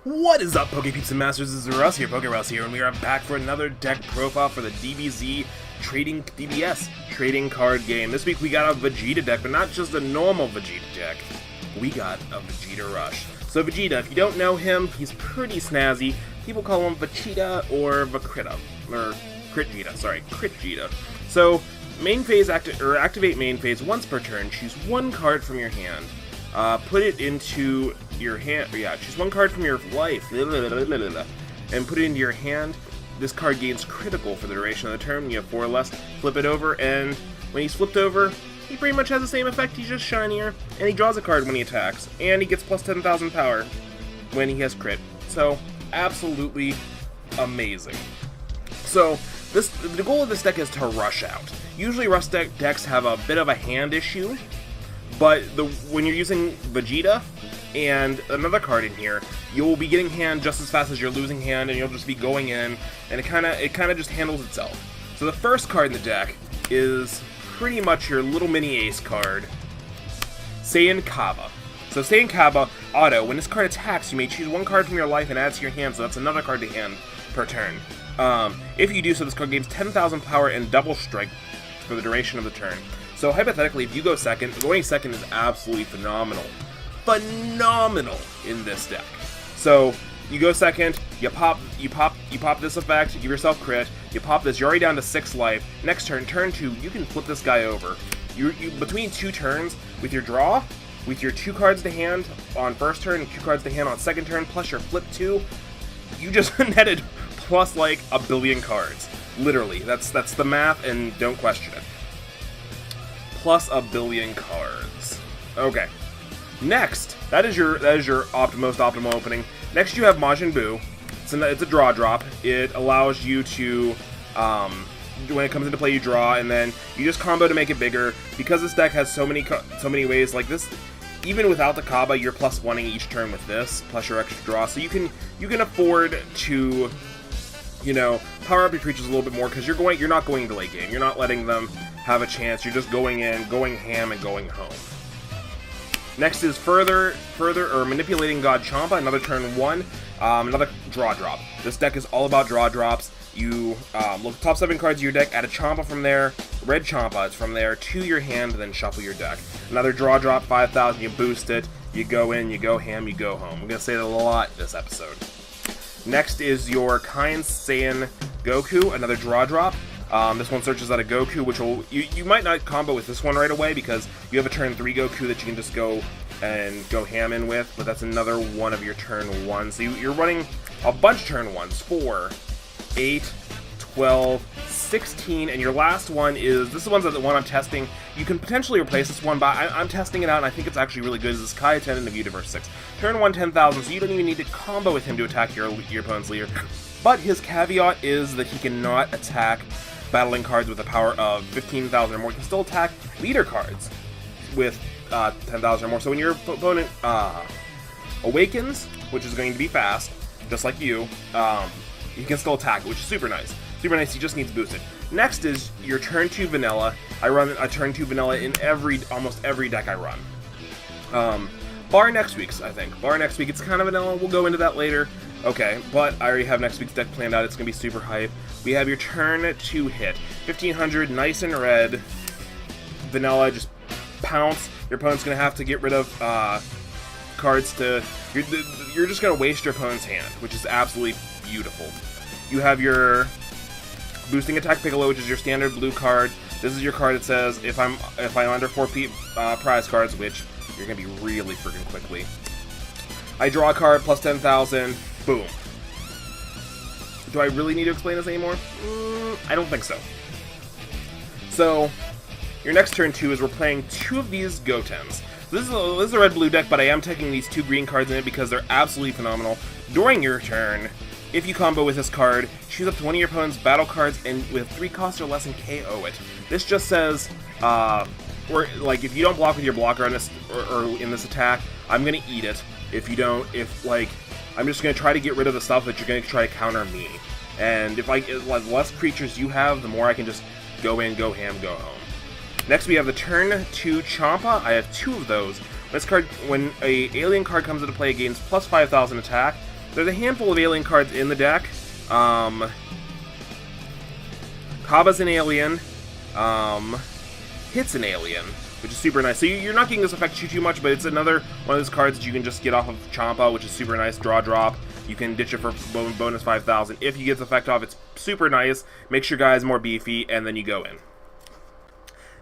What is up, Poke Peeps and Masters? This is Russ here, PokeRuss here, and we are back for another deck profile for the DBZ DBS trading card game. This week we got a Vegeta deck, but not just a normal Vegeta deck. We got a Vegeta Rush. So Vegeta, if you don't know him, he's pretty snazzy. People call him Vegeta or Vakrita, or Crit-Vita, sorry, Crit-Vita. So main phase activate main phase once per turn. Choose one card from your hand. Put it into your hand. Yeah, choose one card from your life and put it into your hand. This card gains critical for the duration of the turn. You have 4 or less. Flip it over, and when he's flipped over, he pretty much has the same effect. He's just shinier, and he draws a card when he attacks, and he gets plus 10,000 power when he has crit. So absolutely amazing. So the goal of this deck is to rush out. Usually rush decks have a bit of a hand issue. But when you're using Vegeta and another card in here, you'll be getting hand just as fast as you're losing hand, and you'll just be going in, and it kind of just handles itself. So the first card in the deck is pretty much your little mini ace card, Saiyan Kaba. So Saiyan Kaba, auto, when this card attacks, you may choose one card from your life and add it to your hand, so that's another card to hand per turn. If you do so, this card gains 10,000 power and double strike for the duration of the turn. So hypothetically, if you go second, going second is absolutely phenomenal. Phenomenal in this deck. So you go second, you pop this effect, you give yourself crit, you pop this, you're already down to 6 life. Next turn, turn 2, you can flip this guy over. You between 2 turns, with your draw, with your 2 cards to hand on first turn and 2 cards to hand on second turn, plus your flip 2, you just netted plus like a billion cards. Literally, that's the math, and don't question it. Plus a billion cards. Okay. Next, that is your most optimal opening. Next, you have Majin Buu. It's a draw drop. It allows you to, when it comes into play, you draw, and then you just combo to make it bigger. Because this deck has so many ways like this. Even without the Kaba, you're plus 1ing each turn with this, plus your extra draw. So you can afford to, you know, power up your creatures a little bit more, because you're not going to late game. You're not letting them have a chance. You're just going in, going ham, and going home. Next is further manipulating God Champa, another turn 1, another draw drop. This deck is all about draw drops. You look top 7 cards of your deck, add a Champa from there, red Champa is from there, to your hand, then shuffle your deck. Another draw drop, 5,000, you boost it, you go in, you go ham, you go home. I'm going to say that a lot this episode. Next is your Kind Saiyan Goku, another draw drop. This one searches out a Goku, which will you might not combo with this one right away because you have a turn 3 Goku that you can just go ham in with, but that's another one of your turn 1. So you're running a bunch of turn 1s, 4, 8, 12, 16, and your last one is, this is the one I'm testing. You can potentially replace this one, but I'm testing it out, and I think it's actually really good. This is Kai Attendant of Universe 6. Turn 1, 10,000, so you don't even need to combo with him to attack your opponent's leader. But his caveat is that he cannot attack battling cards with a power of 15,000 or more. You can still attack leader cards with 10,000 or more. So when your opponent awakens, which is going to be fast, just like you can still attack, which is super nice. Super nice, he just needs boosted. Next is your turn 2 vanilla. I run a turn 2 vanilla in almost every deck I run. Bar next week's, I think. Bar next week, it's kind of vanilla. We'll go into that later. Okay, but I already have next week's deck planned out. It's going to be super hype. We have your turn 2 hit. 1,500, nice and red. Vanilla, just pounce. Your opponent's going to have to get rid of cards to... You're just going to waste your opponent's hand, which is absolutely beautiful. You have your Boosting Attack Piccolo, which is your standard blue card. This is your card that says, if I'm under 4 prize cards, which you're going to be really freaking quickly. I draw a card, plus 10,000, boom. Do I really need to explain this anymore? I don't think so. So, your next turn 2 is we're playing 2 of these Gotenks. This is a red-blue deck, but I am taking these 2 green cards in it because they're absolutely phenomenal. During your turn, if you combo with this card, choose up to one of your opponent's battle cards and with 3 costs or less and KO it. This just says, or like if you don't block with your blocker on this or in this attack, I'm gonna eat it. If you don't, I'm just gonna try to get rid of the stuff that you're gonna try to counter me. And if like less creatures you have, the more I can just go in, go ham, go home. Next we have the turn 2 Champa. I have 2 of those. This card, when a alien card comes into play, gains plus 5,000 attack. there's a handful of alien cards in the deck. Kaba's an alien. Hit's an alien, which is super nice. So you're not getting this effect too much, but it's another one of those cards that you can just get off of Champa, which is super nice. Draw, drop. You can ditch it for bonus 5,000. If you get the effect off, it's super nice. Makes your guys more beefy, and then you go in.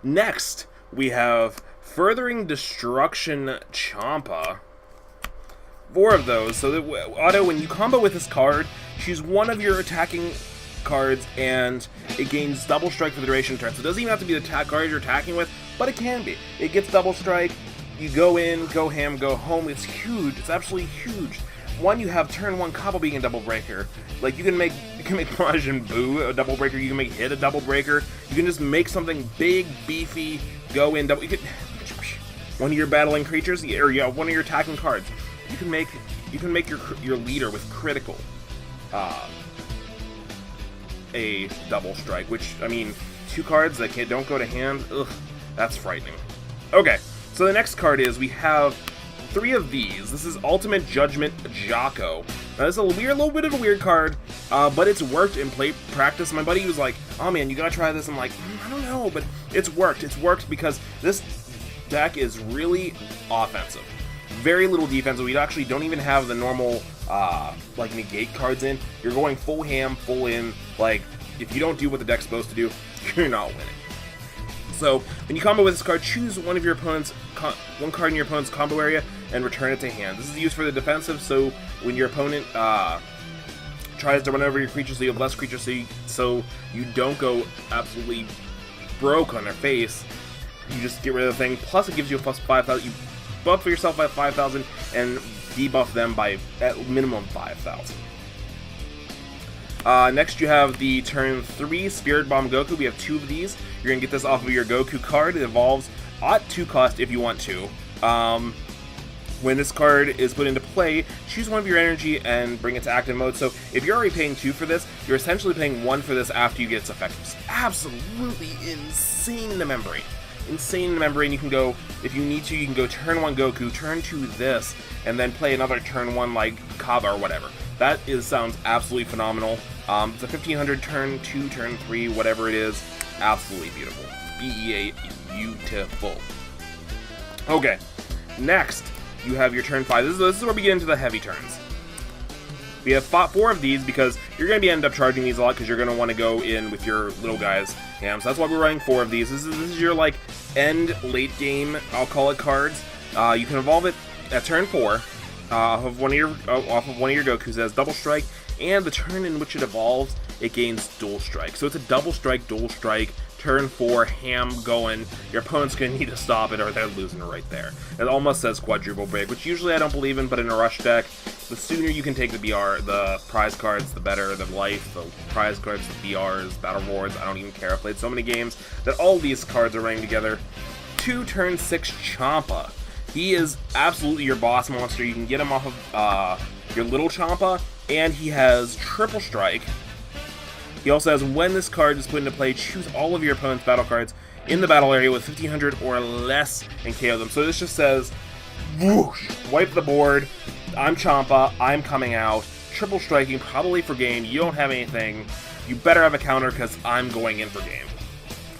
Next, we have Furthering Destruction Champa. 4 of those. So that Auto, when you combo with this card, choose one of your attacking cards, and it gains double strike for the duration of the turn. So it doesn't even have to be the attack card you're attacking with, but it can be. It gets double strike. You go in, go ham, go home. It's huge. It's absolutely huge. One, you have turn 1 combo being a double breaker. Like you can make Majin Buu a double breaker. You can make Hit a double breaker. You can just make something big, beefy, go in double. You could one of your battling creatures, or yeah, one of your attacking cards. You can make your leader with critical. A double strike, which, I mean, 2 cards that don't go to hand, ugh, that's frightening. Okay, so the next card is, we have 3 of these. This is Ultimate Judgment Jocko. Now, this is a little bit of a weird card, but it's worked in practice. My buddy was like, oh man, you gotta try this. I'm like, I don't know, but it's worked. It's worked because this deck is really offensive. Very little defensive. We actually don't even have the normal like negate cards in. You're going full ham, full in. Like, if you don't do what the deck's supposed to do, you're not winning. So when you combo with this card, choose one of your opponent's one card in your opponent's combo area and return it to hand. This is used for the defensive, so when your opponent tries to run over your creatures, so you have less creatures, so you don't go absolutely broke on their face. You just get rid of the thing. Plus, it gives you a plus 5,000. You buff yourself by 5,000 and debuff them by at minimum 5,000. Next, you have the turn 3 Spirit Bomb Goku. We have 2 of these. You're gonna get this off of your Goku card. It evolves at 2 cost if you want to. When this card is put into play, choose one of your energy and bring it to active mode. So if you're already paying 2 for this, you're essentially paying 1 for this after you get its effect. It's absolutely insane in the memory. Insane in the memory, and you can go, if you need to, you can go turn 1 Goku, turn 2 this, and then play another turn 1 like Kaba or whatever. That sounds absolutely phenomenal. It's a 1500 turn 2, turn 3, whatever it is. Absolutely beautiful. BEA beautiful. Okay, next you have your turn 5. This is where we get into the heavy turns. We have 4 of these because you're going to end up charging these a lot because you're going to want to go in with your little guys. Yeah, so that's why we're running 4 of these. This is your like end late game, I'll call it, cards. You can evolve it at turn 4 off of one of your Gokus as double strike, and the turn in which it evolves, it gains dual strike. So it's a double strike, dual strike. Turn 4, ham going. Your opponent's going to need to stop it or they're losing it right there. It almost says quadruple break, which usually I don't believe in, but in a rush deck, the sooner you can take the BR, the prize cards, the better. The life, the prize cards, the BRs, battle rewards, I don't even care. I've played so many games that all these cards are running together. 2 turn 6 Champa. He is absolutely your boss monster. You can get him off of your little Champa, and he has triple strike. He also has, when this card is put into play, choose all of your opponent's battle cards in the battle area with 1500 or less and KO them. So this just says, whoosh, wipe the board, I'm Champa, I'm coming out, triple striking, probably for game, you don't have anything, you better have a counter because I'm going in for game.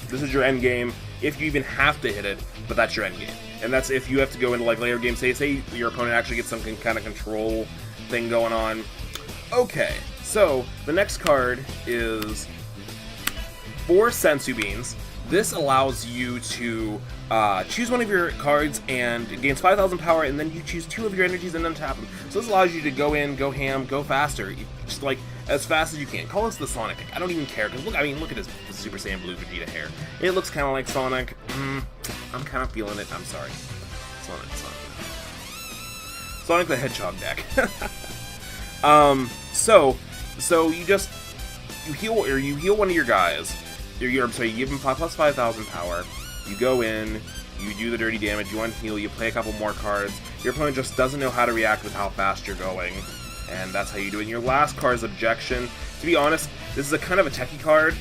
This is your end game, if you even have to hit it, but that's your end game. And that's if you have to go into like later games, say your opponent actually gets some kind of control thing going on. Okay. So, the next card is 4 Sensu Beans. This allows you to choose one of your cards and it gains 5,000 power, and then you choose 2 of your energies and untap them. So this allows you to go in, go ham, go faster, just like as fast as you can. Call this the Sonic. I don't even care, because look at his Super Saiyan Blue Vegeta hair. It looks kind of like Sonic. I'm kind of feeling it. I'm sorry. Sonic the Hedgehog deck. So you heal one of your guys. You give him plus 5,000 power. You go in, you do the dirty damage, you unheal, you play a couple more cards. Your opponent just doesn't know how to react with how fast you're going, and that's how you do it. And your last card is Objection. To be honest, this is a kind of a techie card.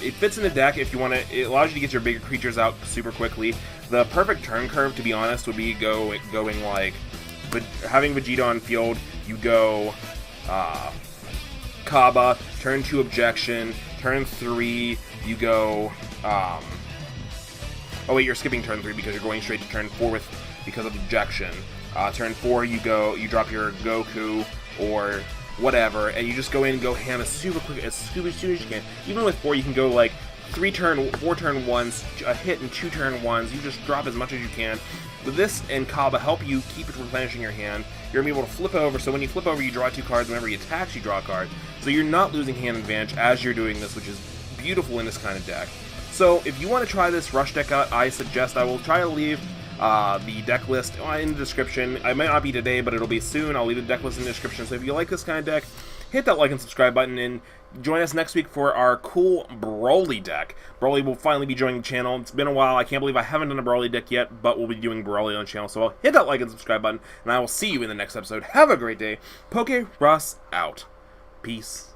It fits in the deck if you want to. It allows you to get your bigger creatures out super quickly. The perfect turn curve, to be honest, would be going like, but having Vegeta on field, you go Kaba, turn 2 Objection, turn 3 you go, oh wait, you're skipping turn 3 because you're going straight to turn 4 because of Objection. Turn 4 you drop your Goku or whatever, and you just go in and go ham as super quick as soon as you can. Even with 4 you can go like 4 turn 1s, a hit and 2 turn 1s, you just drop as much as you can. With this and Kaba help you keep it replenishing your hand. You're going to be able to flip over, so when you flip over you draw 2 cards, whenever he attacks you draw a card. So you're not losing hand advantage as you're doing this, which is beautiful in this kind of deck. So if you want to try this Rush deck out, I suggest I will try to leave the deck list in the description. I might not be today, but it'll be soon. I'll leave the deck list in the description, so if you like this kind of deck, hit that like and subscribe button, and join us next week for our cool Broly deck. Broly will finally be joining the channel. It's been a while. I can't believe I haven't done a Broly deck yet, but we'll be doing Broly on the channel, so I'll hit that like and subscribe button, and I will see you in the next episode. Have a great day. PokeRuss out. Peace.